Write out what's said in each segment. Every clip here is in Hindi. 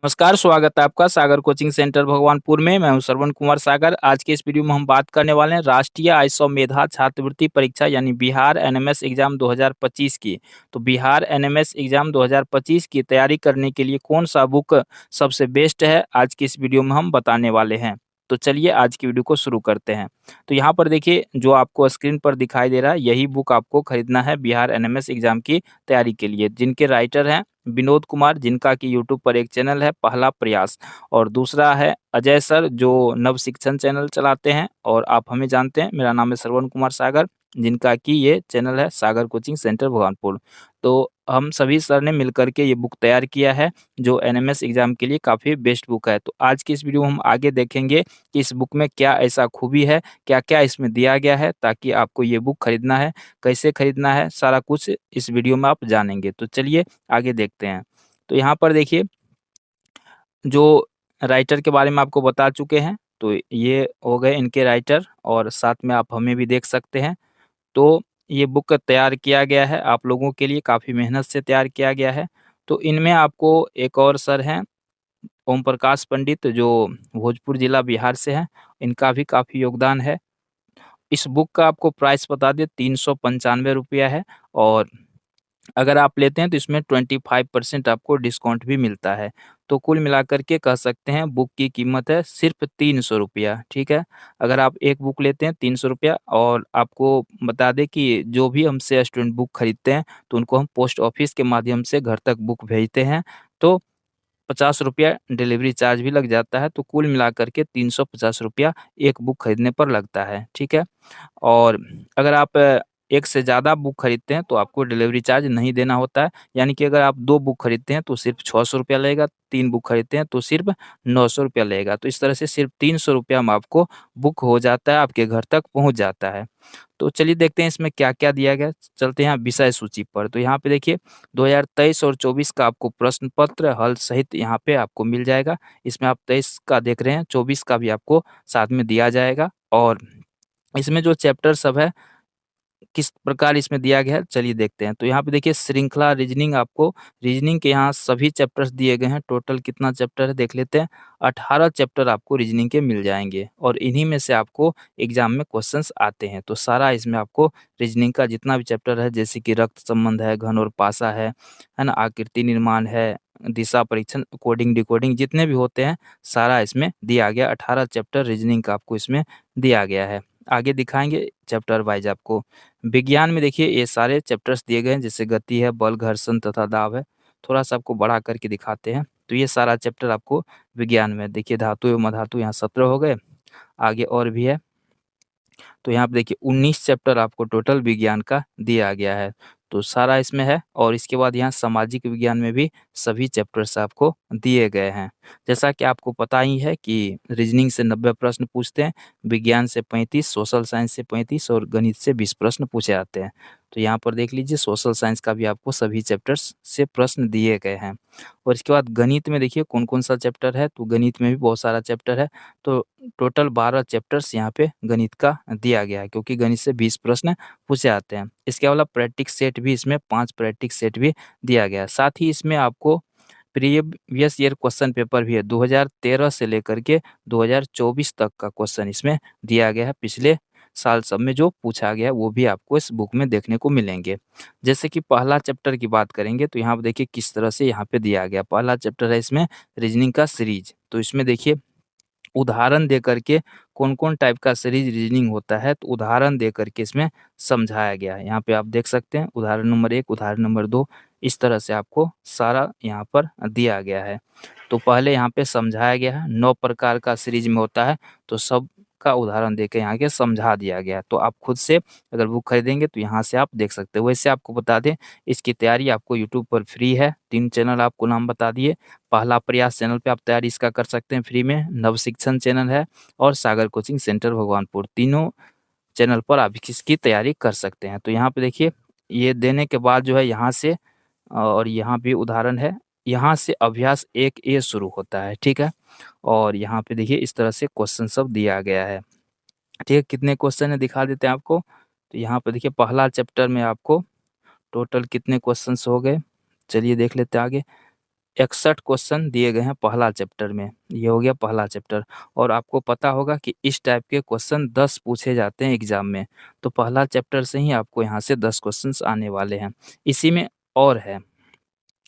नमस्कार, स्वागत है आपका सागर कोचिंग सेंटर भगवानपुर में। मैं हूं श्रवण कुमार सागर। आज के इस वीडियो में हम बात करने वाले हैं राष्ट्रीय आयसोमेधा छात्रवृत्ति परीक्षा यानी बिहार एनएमएस एग्जाम 2025 की। तो बिहार एनएमएस एग्जाम 2025 की तैयारी करने के लिए कौन सा बुक सबसे बेस्ट है, आज की इस वीडियो में हम बताने वाले हैं। तो चलिए आज की वीडियो को शुरू करते हैं। तो यहाँ पर देखिए, जो आपको स्क्रीन पर दिखाई दे रहा है यही बुक आपको खरीदना है बिहार एनएमएस एग्जाम की तैयारी के लिए। जिनके राइटर हैं विनोद कुमार, जिनका कि यूट्यूब पर एक चैनल है पहला प्रयास, और दूसरा है अजय सर जो नव शिक्षण चैनल चलाते हैं, और आप हमें जानते हैं, मेरा नाम है श्रवण कुमार सागर, जिनका कि ये चैनल है सागर कोचिंग सेंटर भगवानपुर। तो हम सभी सर ने मिलकर के ये बुक तैयार किया है, जो एनएमएस एग्जाम के लिए काफ़ी बेस्ट बुक है। तो आज की इस वीडियो में हम आगे देखेंगे कि इस बुक में क्या ऐसा खूबी है, क्या-क्या इसमें दिया गया है, ताकि आपको ये बुक खरीदना है, कैसे खरीदना है, सारा कुछ इस वीडियो में आप जानेंगे। तो चलिए आगे देखते हैं। तो यहाँ पर देखिए, जो राइटर के बारे में आपको बता चुके हैं, तो ये हो गए इनके राइटर, और साथ में आप हमें भी देख सकते हैं। तो ये बुक तैयार किया गया है आप लोगों के लिए, काफ़ी मेहनत से तैयार किया गया है। तो इनमें आपको एक और सर हैं, ओम प्रकाश पंडित, जो भोजपुर जिला बिहार से हैं, इनका भी काफ़ी योगदान है। इस बुक का आपको प्राइस बता दें, ₹395 है, और अगर आप लेते हैं तो इसमें 25% आपको डिस्काउंट भी मिलता है। तो कुल मिलाकर के कह सकते हैं बुक की कीमत है सिर्फ़ ₹300, ठीक है? अगर आप एक बुक लेते हैं ₹300, और आपको बता दें कि जो भी हमसे स्टूडेंट बुक खरीदते हैं, तो उनको हम पोस्ट ऑफिस के माध्यम से घर तक बुक भेजते हैं। तो ₹50 डिलीवरी चार्ज भी लग जाता है, तो कुल मिलाकर के ₹350 एक बुक खरीदने पर लगता है, ठीक है? और अगर आप एक से ज़्यादा बुक खरीदते हैं तो आपको डिलीवरी चार्ज नहीं देना होता है। यानी कि अगर आप 2 बुक खरीदते हैं तो सिर्फ़ ₹600 लगेगा, 3 बुक खरीदते हैं तो सिर्फ़ ₹900 लगेगा। तो इस तरह से सिर्फ़ ₹300 में आपको बुक हो जाता है, आपके घर तक पहुँच जाता है। तो चलिए देखते हैं इसमें क्या-क्या दिया गया है। चलते हैं विषय सूची पर। तो यहाँ पे देखिए, 2023 और 24 का आपको प्रश्न पत्र हल सहित यहाँ पे आपको मिल जाएगा। इसमें आप 23 का देख रहे हैं, 24 का भी आपको साथ में दिया जाएगा, और इसमें जो चैप्टर सब है, किस प्रकार इसमें दिया गया है, चलिए देखते हैं। तो यहाँ पे देखिए, श्रृंखला रीज़निंग, आपको रीज़निंग के यहाँ सभी चैप्टर्स दिए गए हैं। टोटल कितना चैप्टर है देख लेते हैं। 18 चैप्टर आपको रीज़निंग के मिल जाएँगे, और इन्हीं में से आपको एग्ज़ाम में क्वेश्चंस आते हैं। तो सारा इसमें आपको रीज़निंग का जितना भी चैप्टर है, जैसे कि रक्त संबंध है, घन और पासा है ना? आकृति निर्माण है, दिशा परीक्षण, कोडिंग, डिकोडिंग, जितने भी होते हैं, सारा इसमें दिया गया। 18 चैप्टर रीज़निंग का आपको इसमें दिया गया है। आगे दिखाएँगे चैप्टर वाइज़ आपको। विज्ञान में देखिए, ये सारे चैप्टर्स दिए गए हैं, जैसे गति है, बल, घर्षण तथा दाब है। थोड़ा-सा आपको बढ़ा करके दिखाते हैं। तो ये सारा चैप्टर आपको विज्ञान में देखिए, धातु एवं अधातु यहाँ 17 हो गए। आगे और भी है। तो यहाँ पे देखिए 19 चैप्टर आपको टोटल विज्ञान का दिया गया है। तो सारा इसमें है, और इसके बाद यहाँ सामाजिक विज्ञान में भी सभी चैप्टर्स आपको दिए गए हैं। जैसा कि आपको पता ही है कि रीज़निंग से 90 प्रश्न पूछते हैं, विज्ञान से 35, सोशल साइंस से 35 और गणित से 20 प्रश्न पूछे जाते हैं। तो यहाँ पर देख लीजिए, सोशल साइंस का भी आपको सभी चैप्टर्स से प्रश्न दिए गए हैं। और इसके बाद गणित में देखिए कौन-कौन सा चैप्टर है, तो गणित में भी बहुत सारा चैप्टर है। तो टोटल 12 चैप्टर्स यहाँ पे गणित का दिया गया है, क्योंकि गणित से 20 प्रश्न पूछे जाते हैं। इसके अलावा प्रैक्टिस सेट भी, इसमें 5 प्रैक्टिस सेट भी दिया गया है। साथ ही इसमें आपको प्रीवियस ईयर क्वेश्चन पेपर भी है, 2013 से लेकर के 2024 तक का क्वेश्चन इसमें दिया गया है। पिछले साल सब में जो पूछा गया है वो भी आपको इस बुक में देखने को मिलेंगे। जैसे कि पहला चैप्टर की बात करेंगे, तो यहाँ पे देखिए किस तरह से यहाँ पे दिया गया। पहला चैप्टर है इसमें रीजनिंग का सीरीज। तो इसमें देखिए उदाहरण देकर के कौन-कौन टाइप का सीरीज रीजनिंग होता है, तो उदाहरण देकर के इसमें समझाया गया है। यहाँ पे आप देख सकते हैं, उदाहरण नंबर 1, उदाहरण नंबर 2, इस तरह से आपको सारा यहाँ पर दिया गया है। तो पहले यहाँ पे समझाया गया है, 9 प्रकार का सीरीज में होता है, तो सब का उदाहरण देके यहाँ के समझा दिया गया है। तो आप खुद से अगर बुक खरीदेंगे तो यहाँ से आप देख सकते हो। वैसे आपको बता दें, इसकी तैयारी आपको यूट्यूब पर फ्री है। 3 चैनल आपको नाम बता दिए। पहला प्रयास चैनल पे आप तैयारी इसका कर सकते हैं फ्री में, नवशिक्षण चैनल है, और सागर कोचिंग सेंटर भगवानपुर, तीनों चैनल पर आप इसकी तैयारी कर सकते हैं। तो यहाँ पे देखिए, ये देने के बाद जो है यहाँ से, और यहाँ भी उदाहरण है, यहाँ से अभ्यास 1 ए शुरू होता है, ठीक है? और यहाँ पे देखिए इस तरह से क्वेश्चन सब दिया गया है, ठीक है? कितने क्वेश्चन है दिखा देते हैं आपको। तो यहाँ पे देखिए पहला चैप्टर में आपको टोटल कितने क्वेश्चंस हो गए, चलिए देख लेते हैं आगे। 61 क्वेश्चन दिए गए हैं पहला चैप्टर में। ये हो गया पहला चैप्टर और आपको पता होगा कि इस टाइप के क्वेश्चन 10 पूछे जाते हैं एग्ज़ाम में। तो पहला चैप्टर से ही आपको यहाँ से 10 क्वेश्चन्स आने वाले हैं। इसी में और है,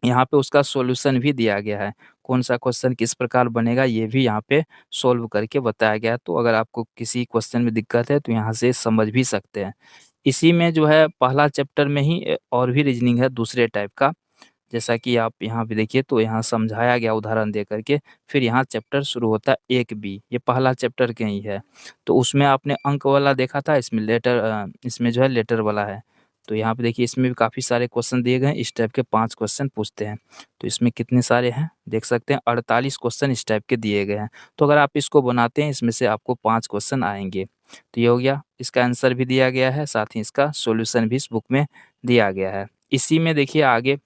यहाँ पे उसका सॉल्यूशन भी दिया गया है। कौन-सा क्वेश्चन किस प्रकार बनेगा ये भी यहाँ पे सॉल्व करके बताया गया है। तो अगर आपको किसी क्वेश्चन में दिक्कत है तो यहाँ से समझ भी सकते हैं। इसी में जो है पहला चैप्टर में ही और भी रीज़निंग है दूसरे टाइप का। जैसा कि आप यहाँ पे देखिए तो यहाँ समझाया गया उदाहरण दे करके, फिर यहाँ चैप्टर शुरू होता है 1 बी, ये पहला चैप्टर के ही है। तो उसमें आपने अंक वाला देखा था, इसमें इसमें जो है लेटर वाला है। तो यहाँ पे देखिए इसमें भी काफ़ी सारे क्वेश्चन दिए गए हैं, इस टाइप के 5 क्वेश्चन पूछते हैं। तो इसमें कितने सारे हैं, देख सकते हैं 48 क्वेश्चन इस टाइप के दिए गए हैं। तो अगर आप इसको बनाते हैं इसमें से आपको 5 क्वेश्चन आएँगे। तो ये हो गया, इसका आंसर भी दिया गया है, साथ ही इसका सॉल्यूशन भी इस बुक में दिया गया है। इसी में देखिए आगे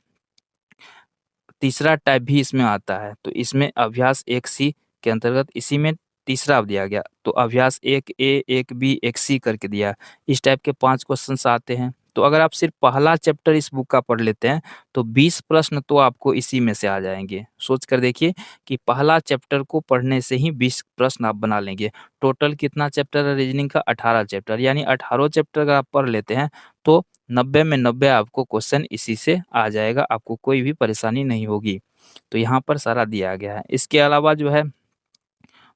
तीसरा टाइप भी इसमें आता है, तो इसमें अभ्यास 1 सी के अंतर्गत इसी में तीसरा दिया गया, तो अभ्यास 1 ए, 1 बी, 1 सी करके दिया। इस टाइप के 5 क्वेश्चन्स आते हैं। तो अगर आप सिर्फ पहला चैप्टर इस बुक का पढ़ लेते हैं, तो 20 प्रश्न तो आपको इसी में से आ जाएँगे। सोच कर देखिए कि पहला चैप्टर को पढ़ने से ही 20 प्रश्न आप बना लेंगे। टोटल कितना चैप्टर है रीज़निंग का? 18 चैप्टर, यानी 18 चैप्टर अगर आप पढ़ लेते हैं, तो 90 में 90 आपको क्वेश्चन इसी से आ जाएगा, आपको कोई भी परेशानी नहीं होगी। तो यहाँ पर सारा दिया गया है। इसके अलावा जो है,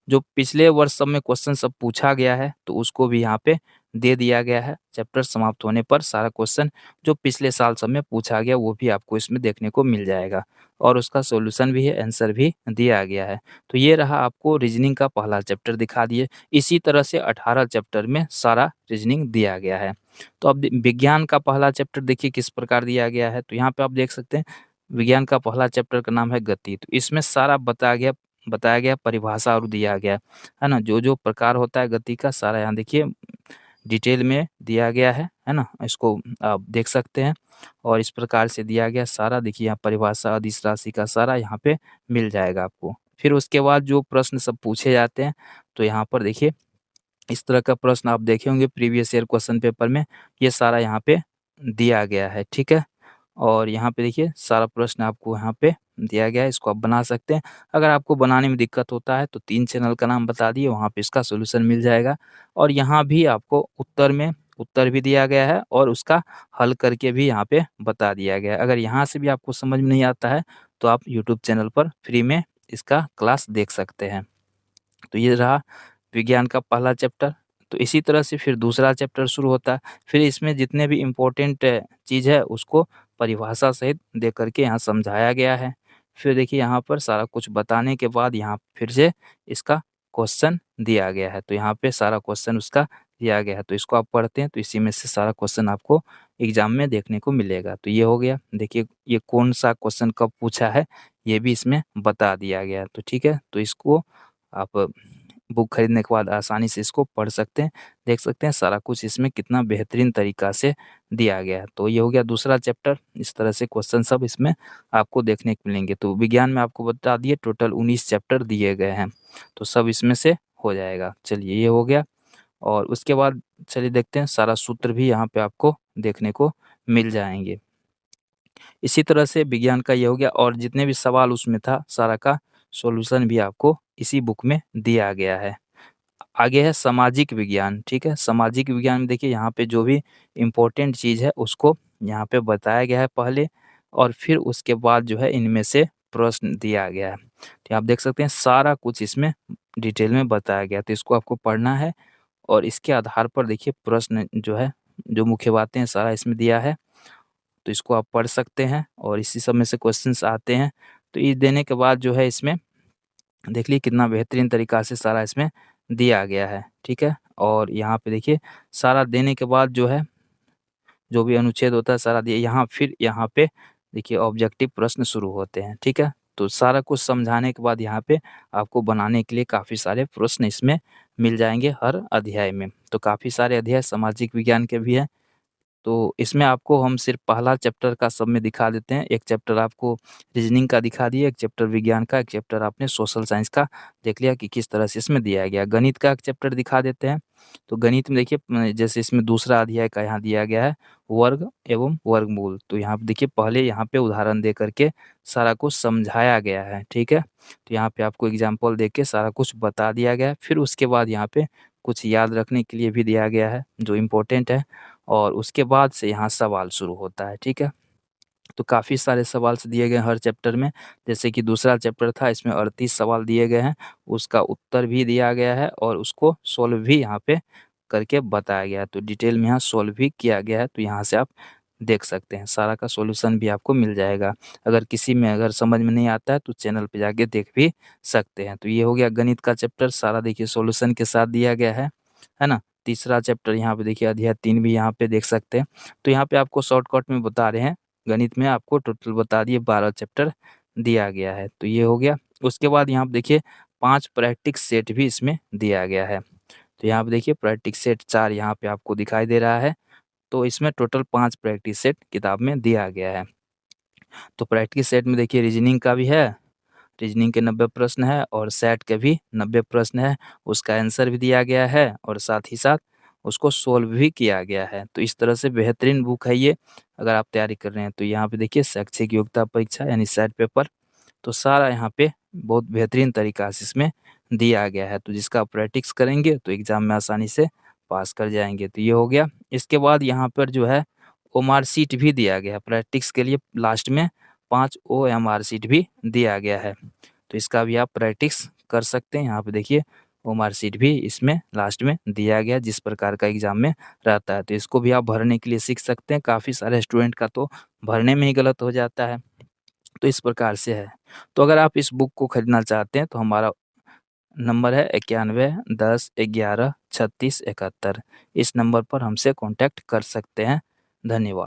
जो पिछले वर्ष सब में क्वेश्चन सब पूछा गया है, तो उसको भी यहाँ पे दे दिया गया है। चैप्टर समाप्त होने पर सारा क्वेश्चन जो पिछले साल सब में पूछा गया, वो भी आपको इसमें देखने को मिल जाएगा और उसका सॉल्यूशन भी है, आंसर भी दिया गया है। तो ये रहा आपको रीज़निंग का पहला चैप्टर दिखा दिए। इसी तरह से 18 चैप्टर में सारा रीज़निंग दिया गया है। तो अब विज्ञान का पहला चैप्टर देखिए किस प्रकार दिया गया है। तो यहाँ पे आप देख सकते हैं, विज्ञान का पहला चैप्टर का नाम है गति। तो इसमें सारा बताया गया परिभाषा और दिया गया है ना? जो-जो प्रकार होता है गति का सारा यहाँ देखिए डिटेल में दिया गया है ना? इसको आप देख सकते हैं और इस प्रकार से दिया गया सारा, देखिए यहाँ परिभाषा, अदिश राशि का सारा यहाँ पे मिल जाएगा आपको। फिर उसके बाद जो प्रश्न सब पूछे जाते हैं, तो यहाँ पर देखिए इस तरह का प्रश्न आप देखे होंगे प्रीवियस ईयर क्वेश्चन पेपर में, ये सारा यहाँ पे दिया गया है, ठीक है? और यहाँ पे देखिए सारा प्रश्न आपको यहाँ पे दिया गया है, इसको आप बना सकते हैं। अगर आपको बनाने में दिक्कत होता है तो 3 चैनल का नाम बता दिए, वहाँ पे इसका सॉल्यूशन मिल जाएगा और यहाँ भी आपको उत्तर में उत्तर भी दिया गया है और उसका हल करके भी यहाँ पे बता दिया गया है। अगर यहाँ से भी आपको समझ में नहीं आता है, तो आप यूट्यूब चैनल पर फ्री में इसका क्लास देख सकते हैं। तो ये रहा विज्ञान का पहला चैप्टर। तो इसी तरह से फिर दूसरा चैप्टर शुरू होता है। फिर इसमें जितने भी इम्पोर्टेंट चीज़ है उसको परिभाषा सहित दे करके यहाँ समझाया गया है। फिर देखिए यहाँ पर सारा कुछ बताने के बाद यहाँ फिर से इसका क्वेश्चन दिया गया है। तो यहाँ पे सारा क्वेश्चन उसका दिया गया है। तो इसको आप पढ़ते हैं तो इसी में से सारा क्वेश्चन आपको एग्ज़ाम में देखने को मिलेगा। तो ये हो गया। देखिए ये कौन-सा क्वेश्चन कब पूछा है, ये भी इसमें बता दिया गया है। तो ठीक है, तो इसको आप बुक खरीदने के बाद आसानी से इसको पढ़ सकते हैं, देख सकते हैं सारा कुछ इसमें कितना बेहतरीन तरीका से दिया गया है। तो ये हो गया दूसरा चैप्टर, इस तरह से क्वेश्चन सब इसमें आपको देखने को मिलेंगे। तो विज्ञान में आपको बता दिए टोटल 19 चैप्टर दिए गए हैं, तो सब इसमें से हो जाएगा। चलिए ये हो गया और उसके बाद चलिए देखते हैं सारा सूत्र भी यहाँ पे आपको देखने को मिल जाएँगे। इसी तरह से विज्ञान का ये हो गया और जितने भी सवाल उसमें था सारा का सॉल्यूशन भी आपको इसी बुक में दिया गया है। आगे है सामाजिक विज्ञान, ठीक है? सामाजिक विज्ञान में देखिए यहाँ पे जो भी इम्पोर्टेंट चीज़ है उसको यहाँ पे बताया गया है पहले और फिर उसके बाद जो है इनमें से प्रश्न दिया गया है। तो आप देख सकते हैं सारा कुछ इसमें डिटेल में बताया गया है, तो इसको आपको पढ़ना है और इसके आधार पर देखिए प्रश्न जो है, जो मुख्य बातें हैं सारा इसमें दिया है। तो इसको आप पढ़ सकते हैं और इसी सब में से क्वेश्चंस आते हैं। तो ये देने के बाद जो है इसमें देख लीजिए कितना बेहतरीन तरीका से सारा इसमें दिया गया है, ठीक है? और यहाँ पे देखिए सारा देने के बाद जो है, जो भी अनुच्छेद होता है सारा दिया यहाँ, फिर यहाँ पे देखिए ऑब्जेक्टिव प्रश्न शुरू होते हैं, ठीक है? तो सारा कुछ समझाने के बाद यहाँ पे आपको बनाने के लिए काफ़ी सारे प्रश्न इसमें मिल जाएँगे हर अध्याय में। तो काफ़ी सारे अध्याय सामाजिक विज्ञान के भी हैं। तो इसमें आपको हम सिर्फ़ पहला चैप्टर का सब में दिखा देते हैं। एक चैप्टर आपको रीज़निंग का दिखा दिए, एक चैप्टर विज्ञान का, एक चैप्टर आपने सोशल साइंस का देख लिया कि किस तरह से इसमें दिया गया है। गणित का एक चैप्टर दिखा देते हैं। तो गणित में देखिए जैसे इसमें दूसरा अध्याय का यहाँ दिया गया है वर्ग एवं वर्गमूल। तो यहाँ पे देखिए पहले यहाँ पे उदाहरण दे कर के सारा कुछ समझाया गया है, ठीक है? तो यहाँ पे आपको एग्ज़ाम्पल दे के सारा कुछ बता दिया गया है। फिर उसके बाद यहाँ पे कुछ याद रखने के लिए भी दिया गया है, जो इम्पोर्टेंट है और उसके बाद से यहाँ सवाल शुरू होता है, ठीक है? तो काफ़ी सारे सवाल से दिए गए हैं हर चैप्टर में, जैसे कि दूसरा चैप्टर था इसमें 38 सवाल दिए गए हैं, उसका उत्तर भी दिया गया है और उसको सॉल्व भी यहाँ पे करके बताया गया है। तो डिटेल में यहाँ सॉल्व भी किया गया है, तो यहाँ से आप देख सकते हैं, सारा का सॉल्यूशन भी आपको मिल जाएगा। अगर किसी में अगर समझ में नहीं आता है तो चैनल पे जाके देख भी सकते हैं। तो ये हो गया गणित का चैप्टर, सारा देखिए सॉल्यूशन के साथ दिया गया है ना? तीसरा चैप्टर यहाँ पे देखिए अध्याय 3 भी यहाँ पे देख सकते हैं। तो यहाँ पे आपको शॉर्टकट में बता रहे हैं, गणित में आपको टोटल बता दिए 12 चैप्टर दिया गया है। तो ये हो गया। उसके बाद यहाँ पे देखिए 5 प्रैक्टिस सेट भी इसमें दिया गया है। तो यहाँ पे देखिए प्रैक्टिस सेट 4 यहाँ पे आपको दिखाई दे रहा है। तो इसमें टोटल 5 प्रैक्टिस सेट किताब में दिया गया है। तो प्रैक्टिस सेट में देखिए रीजनिंग का भी है, रीजनिंग के 90 प्रश्न है और सेट के भी 90 प्रश्न है, उसका आंसर भी दिया गया है और साथ ही साथ उसको सोल्व भी किया गया है। तो इस तरह से बेहतरीन बुक है ये, अगर आप तैयारी कर रहे हैं। तो यहाँ पे देखिए शैक्षिक योग्यता परीक्षा यानी सेट पेपर, तो सारा यहाँ पे बहुत बेहतरीन तरीका से इसमें दिया गया है। तो जिसका आप प्रैक्टिस करेंगे तो एग्ज़ाम में आसानी से पास कर जाएँगे। तो ये हो गया। इसके बाद यहाँ पर जो है ओएमआर शीट भी दिया गया है। प्रैक्टिस के लिए लास्ट में 5 ओएमआर शीट भी दिया गया है। तो इसका भी आप प्रैक्टिस कर सकते हैं। यहाँ पे देखिए ओएमआर शीट भी इसमें लास्ट में दिया गया है, जिस प्रकार का एग्ज़ाम में रहता है। तो इसको भी आप भरने के लिए सीख सकते हैं। काफ़ी सारे स्टूडेंट का तो भरने में ही गलत हो जाता है। तो इस प्रकार से है। तो अगर आप इस बुक को खरीदना चाहते हैं तो हमारा नंबर है 91 10 11 36 71। इस नंबर पर हमसे कॉन्टैक्ट कर सकते हैं। धन्यवाद।